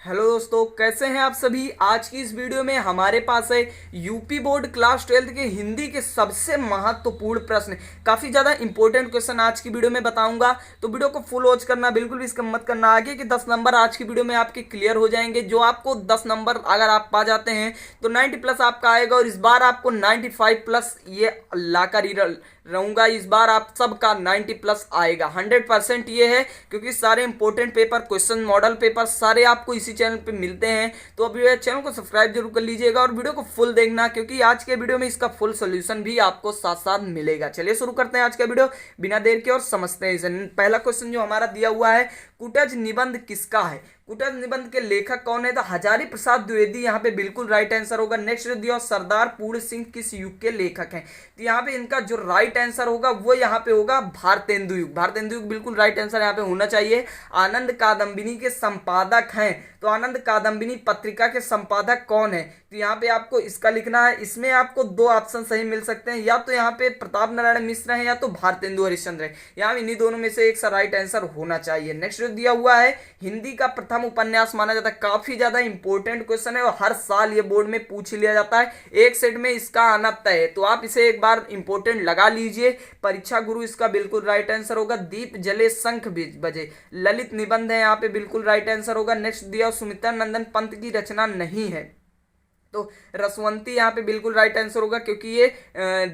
Hello दोस्तों, कैसे हैं आप सभी। आज की इस वीडियो में हमारे पास है यूपी बोर्ड क्लास 12 के हिंदी के सबसे महत्वपूर्ण प्रश्न। काफ़ी ज़्यादा इंपॉर्टेंट क्वेश्चन आज की वीडियो में बताऊंगा, तो वीडियो को फुल वॉच करना, बिल्कुल भी स्किप मत करना। आगे के 10 नंबर आज की वीडियो में आपके क्लियर हो जाएंगे। जो आपको 10 नंबर अगर आप पा जाते हैं तो 90 प्लस आपका आएगा, और इस बार आपको 95 प्लस ये लाकर ही रहूंगा। इस बार आप सबका 90 प्लस आएगा, 100% ये है, क्योंकि सारे important paper, question, model paper सारे आपको इसी चैनल पे मिलते हैं। तो अब ये चैनल को सब्सक्राइब जरूर कर लीजिएगा और वीडियो को फुल देखना, क्योंकि आज के वीडियो में इसका फुल सोल्यूशन भी आपको साथ साथ मिलेगा। चलिए शुरू करते हैं आज का वीडियो बिना देर के और समझते हैं इसे। पहला क्वेश्चन जो हमारा दिया हुआ है, कुटज निबंध किसका है। कुटज निबंध के लेखक कौन है, तो हजारी प्रसाद द्विवेदी यहाँ पे बिल्कुल राइट आंसर होगा। नेक्स्ट जो दिया, सरदार पूर्ण सिंह किस युग के लेखक हैं, तो यहाँ पे इनका जो राइट आंसर होगा वो यहाँ पे होगा भारतेंदु युग। भारतेंदु युग बिल्कुल राइट आंसर यहाँ पे होना चाहिए। आनंद कादम्बिनी के संपादक हैं, तो आनंद कादम्बिनी पत्रिका के संपादक कौन है, तो यहाँ पे आपको इसका लिखना है। इसमें आपको दो ऑप्शन सही मिल सकते हैं, या तो यहाँ पे प्रताप नारायण मिश्र है या तो भारतेंदु हरिश्चंद्र है। यहाँ इन्हीं दोनों में से एक सा राइट आंसर होना चाहिए। नेक्स्ट जो दिया हुआ है, हिंदी का प्रथम उपन्यास माना जाता है। काफी ज्यादा इंपॉर्टेंट क्वेश्चन है और हर साल ये बोर्ड में पूछ लिया जाता है। एक सेट में इसका आना तय है, तो आप इसे एक बार इंपॉर्टेंट लगा लीजिए। परीक्षा गुरु इसका बिल्कुल राइट आंसर होगा। दीप जले शंख बजे, ललित निबंध है, यहाँ पे बिल्कुल राइट आंसर होगा। नेक्स्ट दिया, सुमित्रा नंदन पंत की रचना नहीं है, तो रसवंती यहाँ पे बिल्कुल राइट आंसर होगा, क्योंकि ये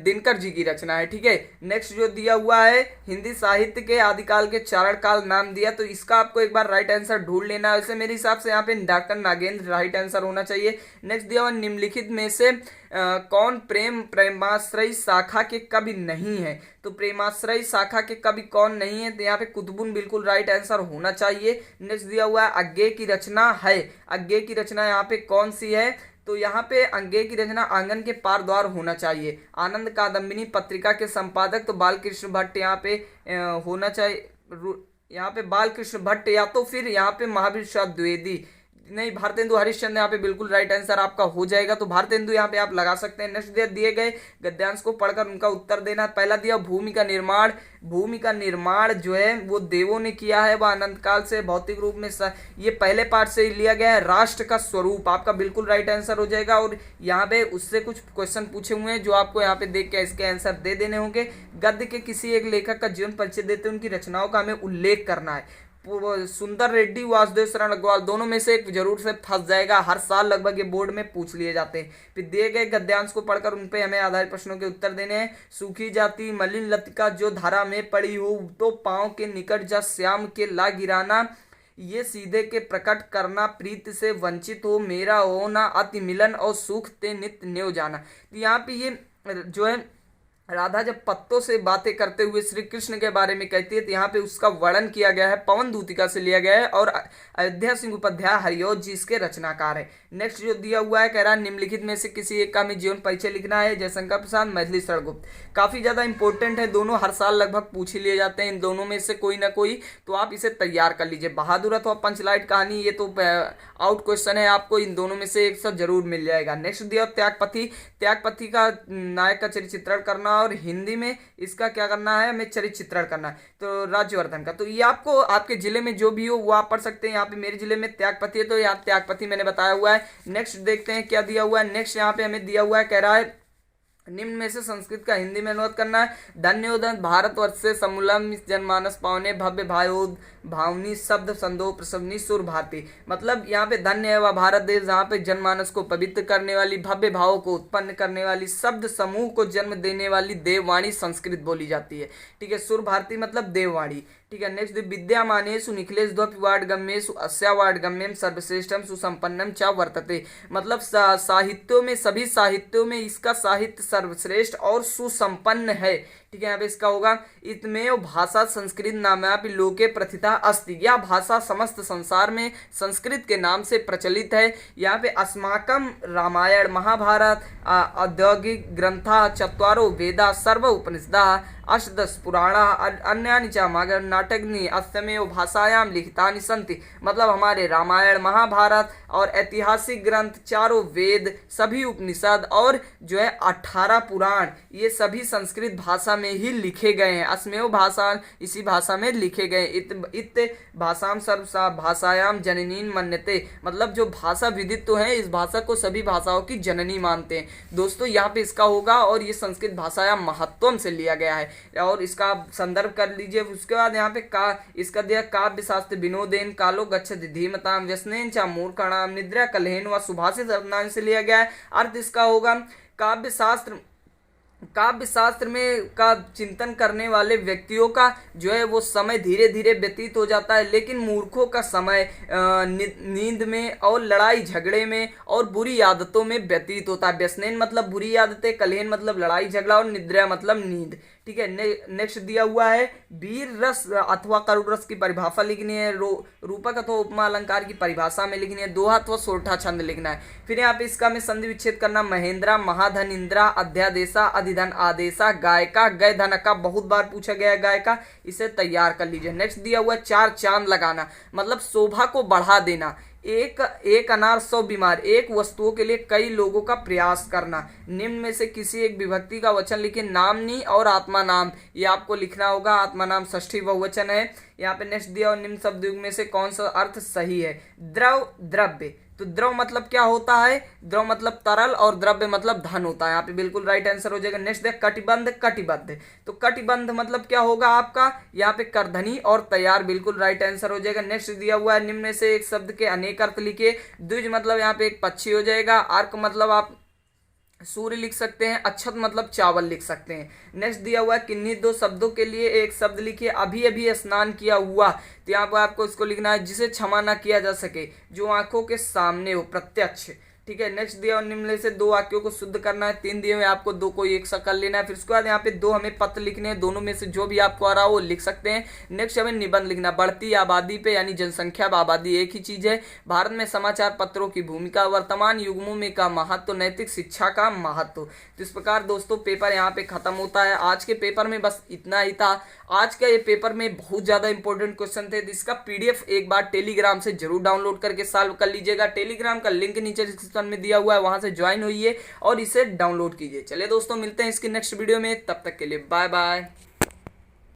दिनकर जी की रचना है। ठीक है, नेक्स्ट जो दिया हुआ है, हिंदी साहित्य के आदिकाल के चारण काल नाम दिया, तो इसका आपको एक बार राइट आंसर ढूंढ लेना है। वैसे मेरे हिसाब से यहाँ पे डॉक्टर नागेंद्र राइट आंसर होना चाहिए। नेक्स्ट दिया हुआ, निम्नलिखित में से कौन प्रेमाश्रयी शाखा के कवि नहीं है, तो प्रेमाश्रयी शाखा के कवि कौन नहीं है, तो यहाँ पे कुतुबुन बिल्कुल राइट आंसर होना चाहिए। नेक्स्ट दिया हुआ है, अज्ञे की रचना है। अज्ञे की रचना यहाँ पे कौन सी है, तो यहाँ पे अंगे की रचना आंगन के पार द्वार होना चाहिए। आनंद कादम्बिनी पत्रिका के संपादक तो बालकृष्ण भट्ट यहाँ पे होना चाहिए। यहाँ पे बालकृष्ण भट्ट, या तो फिर यहाँ पे महावीर प्रसाद द्विवेदी, नहीं, भारतेंदु हरिश्चंद्र यहाँ पे बिल्कुल राइट आंसर आपका हो जाएगा, तो भारतेंदु यहाँ पे आप लगा सकते हैं। नेक्स्ट दिए गए गद्यांश को पढ़कर उनका उत्तर देना। पहला दिया, भूमि का निर्माण। भूमि का निर्माण जो है वो देवों ने किया है, वह अनंत काल से भौतिक रूप में ये पहले पार्ट से लिया गया है। राष्ट्र का स्वरूप आपका बिल्कुल राइट आंसर हो जाएगा, और यहाँ पे उससे कुछ क्वेश्चन पूछे हुए हैं जो आपको यहाँ पे देख के इसके आंसर दे देने होंगे। गद्य के किसी एक लेखक का जीवन परिचय देते उनकी रचनाओं का हमें उल्लेख करना है। सुंदर रेड्डी, वासुदेव शरण अग्रवाल, दोनों में से एक जरूर से फंस जाएगा। हर साल लगभग ये बोर्ड में पूछ लिए जाते हैं। फिर दिए गए गद्यांश को पढ़कर उन पे हमें आधारित प्रश्नों के उत्तर देने हैं। सूखी जाती मलिन लतिका जो धारा में पड़ी हो, तो पांव के निकट जा श्याम के ला गिराना, ये सीधे के प्रकट करना, प्रीत से वंचित हो मेरा हो ना, अति मिलन और सुख ते नित्य न्यो जाना। तो यहाँ पे ये जो है, राधा जब पत्तों से बातें करते हुए श्री कृष्ण के बारे में कहती है, तो यहाँ पे उसका वर्णन किया गया है, पवन दूतिका से लिया गया है, और अयोध्या सिंह उपाध्याय हरिओज जी इसके रचनाकार है। नेक्स्ट जो दिया हुआ है, कह रहा है निम्नलिखित में से किसी एक का हमें जीवन परिचय लिखना है। जयशंकर प्रसाद, मैथिली शरण गुप्त, काफी ज्यादा इंपॉर्टेंट है, दोनों हर साल लगभग पूछ ही लिए जाते हैं। इन दोनों में से कोई ना कोई, तो आप इसे तैयार कर लीजिए। बहादुर अथवा पंचलाइट कहानी, ये तो आउट क्वेश्चन है, आपको इन दोनों में से एक सब जरूर मिल जाएगा। नेक्स्ट दिया, त्यागपति। त्यागपति का नायक का चरित्र चित्रण करना, और हिंदी में इसका क्या करना है, हमें चरित्र चित्रण करना है, तो राज्यवर्धन का। तो ये आपको आपके जिले में जो भी हो वो आप पढ़ सकते हैं। यहाँ पे मेरे जिले में त्यागपति है, तो यहाँ त्यागपति मैंने बताया हुआ है। नेक्स्ट देखते हैं क्या दिया हुआ है। नेक्स्ट यहाँ पे हमें दिया हुआ है, कह रहा है निम्न में से संस्कृत का हिंदी में अनुवाद करना है। धन्योदन भारतवर्ष से समूलम जनमानस पावने भव्य भायोद भावनी शब्द संदो प्रसवनी सुर भारती, मतलब यहाँ पे धन्य है वह भारत देश जहाँ पे जनमानस को पवित्र करने वाली, भव्य भावों को उत्पन्न करने वाली, शब्द समूह को जन्म देने वाली देववाणी संस्कृत बोली जाती है। ठीक है, सुर भारती मतलब देववाणी। ठीक है, नेक्स्ट, विद्या मानेषु निखिलेश वाडगम्येषु अस्या वाडगम्यम सर्वश्रेष्ठम सुसंपन्नम च वर्तते, मतलब साहित्यों में, सभी साहित्यों में इसका साहित्य सर्वश्रेष्ठ और सुसंपन्न है। ठीक है, यहाँ पे इसका होगा इतमेव भाषा संस्कृत नाम्यापि लोके प्रथिता अस्ति, यह भाषा समस्त संसार में संस्कृत के नाम से प्रचलित है। यहाँ पे अस्माकम रामायण महाभारत औद्योगिक ग्रंथा चत्वारो वेदा सर्व उपनिषदा अष्टदश पुराणा अन्यानि च मगर नाटकनी अस्तमेव भाषायाम लिखितानि सन्ति, मतलब हमारे रामायण महाभारत और ऐतिहासिक ग्रंथ, चारों वेद, सभी उपनिषद और जो है 18 पुराण, ये सभी संस्कृत भाषा में ही लिखे गए हैं। अस्मेव भाषा, इसी भाषा में लिखे गए। इत भाषाम सर्व भाषायाम जननीन मन्यते, मतलब जो भाषा विदित तो है, इस भाषा को सभी भाषाओं की जननी मानते हैं। दोस्तों यहाँ पे इसका होगा, और ये संस्कृत भाषायाम महत्वम से लिया गया है, और इसका संदर्भ कर लीजिए। उसके बाद यहाँ पे इसका दिया काव्य शास्त्र विनोदेन कालो गच्छति धीमताम व्यसनेन चा मूर्खणाम निद्रा कलहेन व सुभाषित रत्नान से लिया गया है। अर्थ इसका होगा काव्य शास्त्र में का चिंतन करने वाले व्यक्तियों का जो है वो समय धीरे धीरे व्यतीत हो जाता है, लेकिन मूर्खों का समय नींद में और लड़ाई झगड़े में और बुरी आदतों में व्यतीत होता है। व्यसनेन मतलब बुरी आदतें, कलहेन मतलब लड़ाई झगड़ा, और निद्रा मतलब नींद। ठीक है, नेक्स्ट दिया हुआ है वीर रस अथवा करुण रस की परिभाषा लिखनी है, रूपक अथवा उपमा अलंकार की परिभाषा में लिखनी है, दोहा अथवा सोरठा छंद लिखना है। फिर यहाँ पे इसका में संधि विच्छेद करना, महेंद्रा महाधन इंद्रा अध्यादेशा अधिधन आदेशा गायका गय धन का बहुत बार पूछा गया है गायका, इसे तैयार कर लीजिए। नेक्स्ट दिया हुआ है चार चांद लगाना, मतलब शोभा को बढ़ा देना। एक अनार 100 बीमार, एक वस्तुओं के लिए कई लोगों का प्रयास करना। निम्न में से किसी एक विभक्ति का वचन लिखिए, नामनी और आत्मा नाम, ये आपको लिखना होगा। आत्मा नाम षष्ठी बहुवचन है। यहाँ पे नेक्स्ट दिया, और निम्न शब्द में से कौन सा अर्थ सही है। द्रव द्रव्य, तो द्रव मतलब क्या होता है, द्रव मतलब तरल, और द्रव्य मतलब धन होता है। यहाँ पे बिल्कुल राइट आंसर हो जाएगा। नेक्स्ट है कटिबंध कटिबद्ध, तो कटिबंध मतलब क्या होगा आपका, यहाँ पे करधनी और तैयार, बिल्कुल राइट आंसर हो जाएगा। नेक्स्ट दिया हुआ है निम्न में से एक शब्द के अनेक अर्थ लिखिए। द्विज मतलब यहाँ पे एक पक्षी हो जाएगा। अर्क मतलब आप सूर्य लिख सकते हैं। अक्षत मतलब चावल लिख सकते हैं। नेक्स्ट दिया हुआ है किन्हीं दो शब्दों के लिए एक शब्द लिखिए। अभी अभी स्नान किया हुआ, तो यहाँ पर आपको इसको लिखना है जिसे क्षमा ना किया जा सके, जो आंखों के सामने हो, प्रत्यक्ष। ठीक है, नेक्स्ट दिया और निम्न से दो वाक्यों को शुद्ध करना है। 3 दिए हुए आपको, 2 को एक सा कर लेना है। फिर उसके बाद यहाँ पे 2 हमें पत्र लिखने हैं, दोनों में से जो भी आपको आ रहा हो वो लिख सकते हैं। नेक्स्ट हमें निबंध लिखना, बढ़ती आबादी पे, यानी जनसंख्या आबादी एक ही चीज है। भारत में समाचार पत्रों की भूमिका, वर्तमान युग्मों में का महत्व, नैतिक शिक्षा का महत्व। तो इस प्रकार दोस्तों पेपर यहाँ पे खत्म होता है। आज के पेपर में बस इतना ही था। आज का ये पेपर में बहुत ज्यादा इंपॉर्टेंट क्वेश्चन थे, जिसका पीडीएफ एक बार टेलीग्राम से जरूर डाउनलोड करके सॉल्व कर लीजिएगा। टेलीग्राम का लिंक नीचे डिस्क्रिप्शन में दिया हुआ है, वहां से ज्वाइन होइए और इसे डाउनलोड कीजिए। चलिए दोस्तों, मिलते हैं इसकी नेक्स्ट वीडियो में, तब तक के लिए बाय बाय।